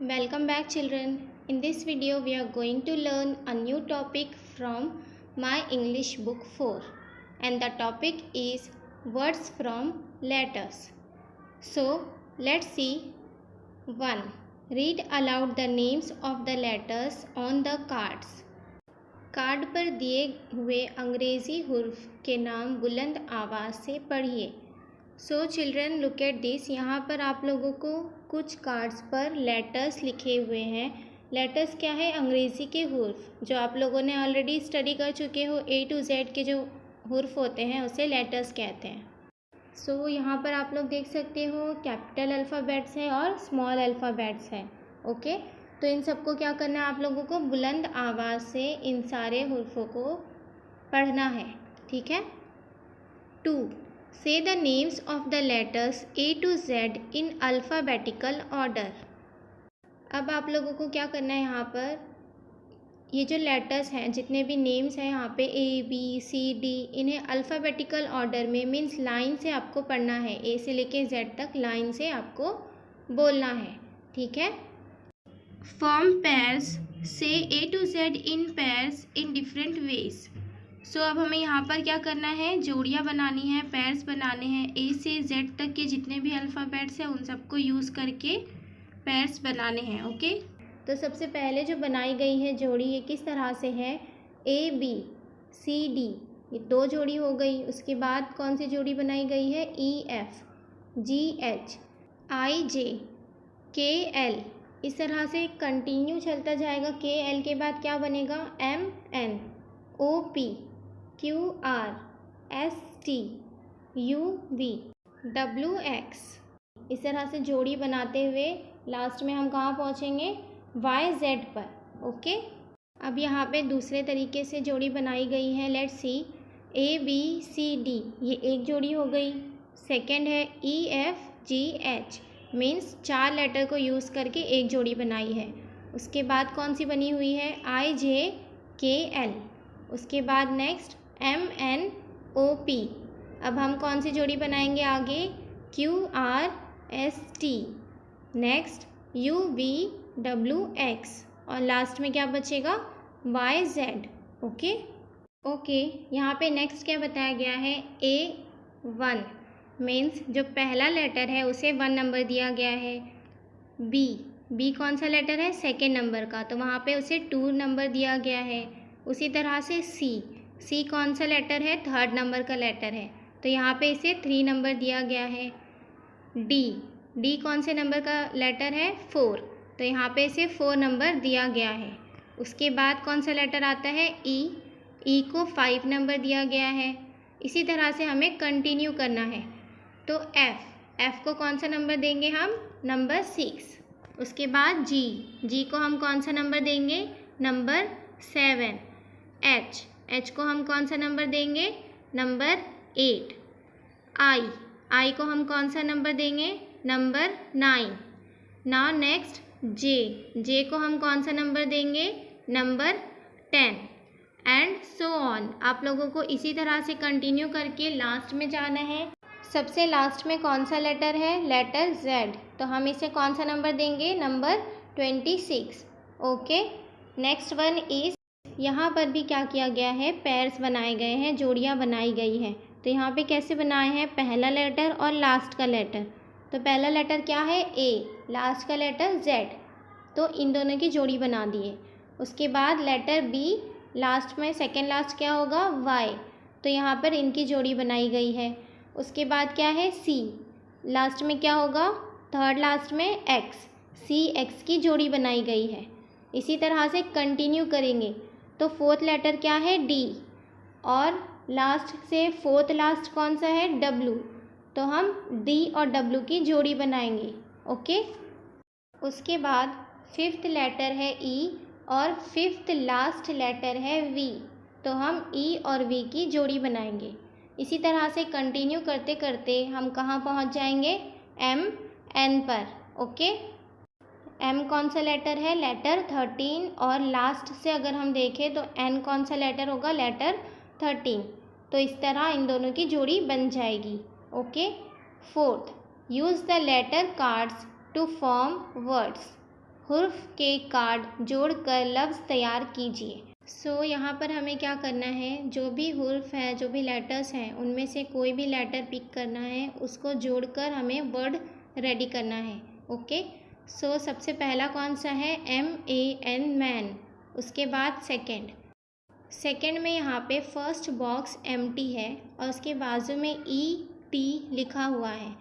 Welcome back children. In this video we are going to learn a new topic from my English book 4 and the topic is words from letters. So let's see. 1. Read aloud the names of the letters on the cards. Card पर दिए हुए अंग्रेज़ी हुर्फ के नाम बुलंद आवाज़ से पढ़िए. So children look at this. यहाँ पर आप लोगों को कुछ कार्ड्स पर लेटर्स लिखे हुए हैं. लेटर्स क्या है? अंग्रेज़ी के हुर्फ जो आप लोगों ने ऑलरेडी स्टडी कर चुके हो. ए टू जेड के जो हुर्फ होते हैं उसे लेटर्स कहते हैं. सो यहाँ पर आप लोग देख सकते हो कैपिटल अल्फ़ाबेट्स है और स्मॉल अल्फ़ाबेट्स है. ओके, तो इन सबको क्या करना है आप लोगों को? बुलंद आवाज़ से इन सारे हुर्फों को पढ़ना है. ठीक है. 2. Say the names of the letters A to Z in alphabetical order. अब आप लोगों को क्या करना है? यहाँ पर ये जो लेटर्स हैं, जितने भी नेम्स हैं यहाँ पे ABCD, इन्हें अल्फ़ाबेटिकल ऑर्डर में मीन्स लाइन से आपको पढ़ना है. A से लेके Z तक लाइन से आपको बोलना है. ठीक है. Form pairs. Say A to Z in pairs in different ways. सो अब हमें यहाँ पर क्या करना है? जोड़ियाँ बनानी है, पेयर्स बनाने हैं. ए से जेड तक के जितने भी अल्फ़ाबेट्स हैं उन सबको यूज़ करके पेयर्स बनाने हैं. ओके, तो सबसे पहले जो बनाई गई है जोड़ी, ये किस तरह से है? ABCD, ये 2 जोड़ी हो गई. उसके बाद कौन सी जोड़ी बनाई गई है? EFGHIJKL. इस तरह से कंटिन्यू चलता जाएगा. KL के बाद क्या बनेगा? MNOP QRST UV WX. इस तरह से जोड़ी बनाते हुए लास्ट में हम कहाँ पहुँचेंगे? YZ पर. ओके, अब यहाँ पे दूसरे तरीके से जोड़ी बनाई गई है. Let's see. ABCD, ये एक जोड़ी हो गई. सेकंड है EFGH, मीन्स 4 लेटर को यूज़ करके एक जोड़ी बनाई है. उसके बाद कौन सी बनी हुई है? IJKL. उसके बाद नेक्स्ट MNOP. अब हम कौन सी जोड़ी बनाएंगे आगे? QRST. Next UVWX. और लास्ट में क्या बचेगा? YZ. ओके, यहाँ पे नेक्स्ट क्या बताया गया है? A1 मीन्स जो पहला लेटर है उसे 1 नंबर दिया गया है. B कौन सा लेटर है? सेकेंड नंबर का, तो वहाँ पे उसे 2 नंबर दिया गया है. उसी तरह से C कौन सा लेटर है? 3rd नंबर का लेटर है, तो यहाँ पे इसे 3 नंबर दिया गया है. D कौन से नंबर का लेटर है? 4, तो यहाँ पे इसे 4 नंबर दिया गया है. उसके बाद कौन सा लेटर आता है? E को 5 नंबर दिया गया है. इसी तरह से हमें कंटिन्यू करना है. तो F को कौन सा नंबर देंगे हम? नंबर 6. उसके बाद G को हम कौन सा नंबर देंगे? नंबर 7. H को हम कौन सा नंबर देंगे? नंबर 8. I को हम कौन सा नंबर देंगे? नंबर 9. नाउ नेक्स्ट J को हम कौन सा नंबर देंगे? Number 10 and so on. आप लोगों को इसी तरह से कंटिन्यू करके लास्ट में जाना है. सबसे लास्ट में कौन सा लेटर है? लेटर Z, तो हम इसे कौन सा नंबर देंगे? Number 26. Okay, next one is. यहाँ पर भी क्या किया गया है? पेयर्स बनाए गए हैं, जोड़ियाँ बनाई गई हैं. तो यहाँ पे कैसे बनाए हैं? पहला लेटर और लास्ट का लेटर. तो पहला लेटर क्या है? A, लास्ट का लेटर Z, तो इन दोनों की जोड़ी बना दिए. उसके बाद लेटर B, लास्ट में सेकेंड लास्ट क्या होगा? Y, तो यहाँ पर इनकी जोड़ी बनाई गई है. उसके बाद क्या है? C, लास्ट में क्या होगा? 3rd लास्ट में X, CX की जोड़ी बनाई गई है. इसी तरह से कंटिन्यू करेंगे. तो 4th लेटर क्या है? D, और लास्ट से 4th लास्ट कौन सा है? W, तो हम D और W की जोड़ी बनाएंगे. ओके, उसके बाद 5th लेटर है E और 5th लास्ट लेटर है V, तो हम E और V की जोड़ी बनाएंगे. इसी तरह से कंटिन्यू करते करते हम कहाँ पहुँच जाएंगे? MN पर. ओके, M कौन सा लेटर है? लेटर 13, और लास्ट से अगर हम देखें तो N कौन सा लेटर होगा? लेटर 13. तो इस तरह इन दोनों की जोड़ी बन जाएगी. Okay. 4th, use the letter cards to form words. हुर्फ के कार्ड जोड़कर लफ्ज़ तैयार कीजिए। सो यहाँ पर हमें क्या करना है, जो भी हुर्फ है, जो भी लेटर्स हैं, उनमें से कोई भी लेटर पिक करना है, उसको जोड़कर हमें वर्ड रेडी करना है। ओके, सो सबसे पहला कौन सा है, MAN मैन। उसके बाद सेकंड में यहाँ पे फर्स्ट बॉक्स एम्प्टी है और उसके बाजू में ET लिखा हुआ है।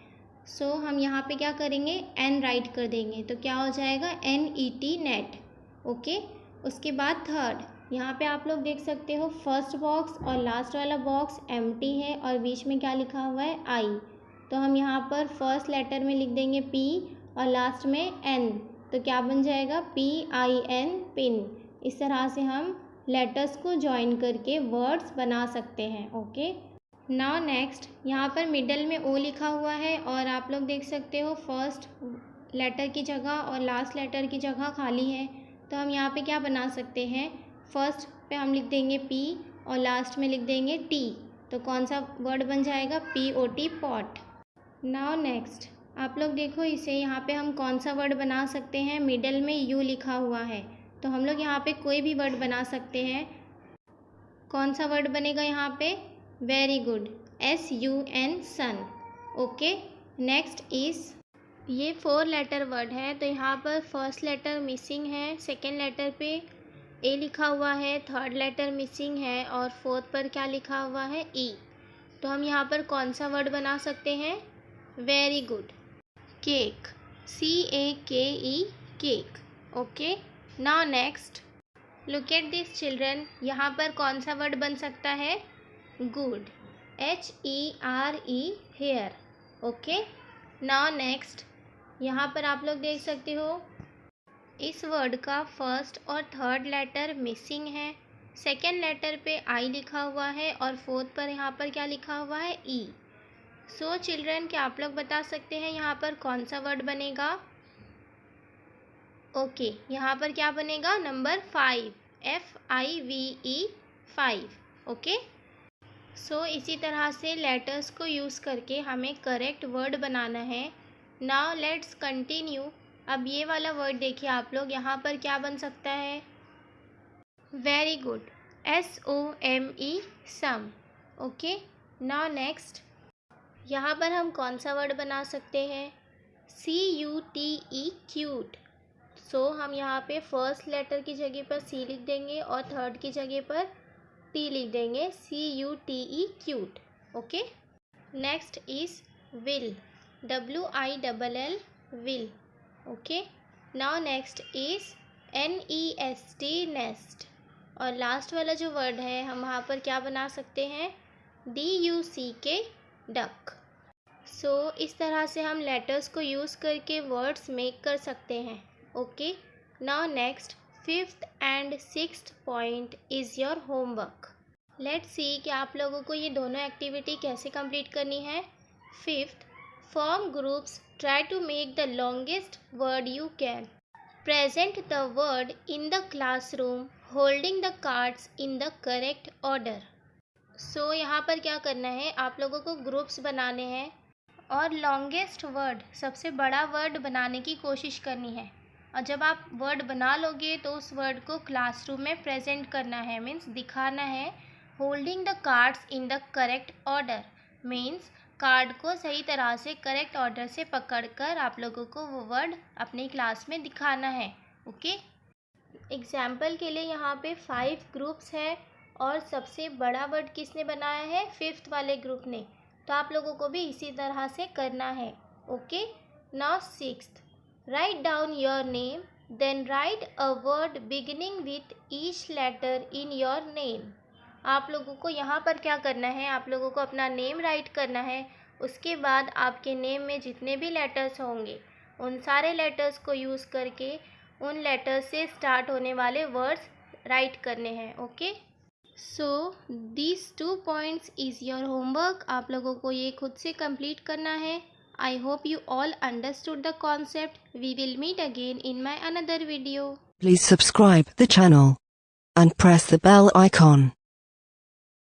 सो हम यहाँ पे क्या करेंगे, N राइट कर देंगे तो क्या हो जाएगा, NET नेट। ओके, उसके बाद थर्ड, यहाँ पे आप लोग देख सकते हो फर्स्ट बॉक्स और लास्ट वाला बॉक्स एम्प्टी है और बीच में क्या लिखा हुआ है, I। तो हम यहाँ पर फर्स्ट लेटर में लिख देंगे P और लास्ट में N, तो क्या बन जाएगा, PIN पिन। इस तरह से हम लेटर्स को ज्वाइन करके वर्ड्स बना सकते हैं। ओके, नाउ नेक्स्ट, यहाँ पर मिडल में O लिखा हुआ है और आप लोग देख सकते हो फर्स्ट लेटर की जगह और लास्ट लेटर की जगह खाली है, तो हम यहाँ पे क्या बना सकते हैं, फर्स्ट पे हम लिख देंगे P और लास्ट में लिख देंगे T, तो कौन सा वर्ड बन जाएगा, POT पॉट। नाउ नेक्स्ट, आप लोग देखो इसे, यहाँ पे हम कौन सा वर्ड बना सकते हैं, मिडल में U लिखा हुआ है, तो हम लोग यहाँ पे कोई भी वर्ड बना सकते हैं। कौन सा वर्ड बनेगा यहाँ पे, very good, SUN sun. Okay, next is, ये 4 लेटर वर्ड है, तो यहाँ पर फर्स्ट लेटर मिसिंग है, सेकेंड लेटर पे A लिखा हुआ है, थर्ड लेटर मिसिंग है और फोर्थ पर क्या लिखा हुआ है, E। तो हम यहाँ पर कौन सा वर्ड बना सकते हैं, very good, cake, CAKE cake. Okay, now next, look at this children, यहाँ पर कौन सा वर्ड बन सकता है, good, HERE here. Okay, now next, यहाँ पर आप लोग देख सकते हो इस वर्ड का फर्स्ट और थर्ड लेटर मिसिंग है, सेकेंड लेटर पे I लिखा हुआ है और फोर्थ पर यहाँ पर क्या लिखा हुआ है, E। सो चिल्ड्रन, क्या आप लोग बता सकते हैं यहाँ पर कौन सा वर्ड बनेगा, ओके, यहाँ पर क्या बनेगा, नंबर 5, FIVE 5। ओके, सो इसी तरह से लेटर्स को यूज़ करके हमें करेक्ट वर्ड बनाना है। Now let's continue. अब ये वाला वर्ड देखिए आप लोग, यहाँ पर क्या बन सकता है, वेरी गुड, SOME सम। ओके, नाउ नेक्स्ट, यहाँ पर हम कौन सा वर्ड बना सकते हैं, CUTE क्यूट। सो हम यहाँ पे फर्स्ट लेटर की जगह पर C लिख देंगे और थर्ड की जगह पर T लिख देंगे, CUTE cute. Okay, next is will, WILL will. Okay, now next is NEST nest और लास्ट वाला जो वर्ड है हम वहाँ पर क्या बना सकते हैं, DUCK डक। सो इस तरह से हम लेटर्स को यूज़ करके वर्ड्स मेक कर सकते हैं। Okay, now next, 5th and 6th point is your homework. Let's see कि आप लोगों को ये दोनों एक्टिविटी कैसे कंप्लीट करनी है। 5th, form groups, try to make the longest word you can, present the word in the classroom, holding the cards in the correct order. So यहाँ पर क्या करना है, आप लोगों को ग्रुप्स बनाने हैं और लॉन्गेस्ट वर्ड, सबसे बड़ा वर्ड बनाने की कोशिश करनी है। और जब आप वर्ड बना लोगे तो उस वर्ड को क्लासरूम में प्रेजेंट करना है, मीन्स दिखाना है। Holding the cards in the correct order means card को सही तरह से करेक्ट ऑर्डर से पकड़कर आप लोगों को वो वर्ड अपनी क्लास में दिखाना है। ओके, एग्जाम्पल के लिए यहाँ पे 5 ग्रुप्स है और सबसे बड़ा वर्ड किसने बनाया है, 5th वाले ग्रुप ने, तो आप लोगों को भी इसी तरह से करना है। Okay, now 6th, write down your name, then write a word beginning with each letter in your name. आप लोगों को यहाँ पर क्या करना है, आप लोगों को अपना नेम राइट करना है, उसके बाद आपके नेम में जितने भी लेटर्स होंगे उन सारे लेटर्स को यूज़ करके उन लेटर्स से स्टार्ट होने वाले वर्ड्स राइट करने हैं। Okay, so this 2 points is your homework. आप लोगों को ये खुद से कंप्लीट करना है। I hope you all understood the concept. We will meet again in my another video. Please subscribe the channel and press the bell icon.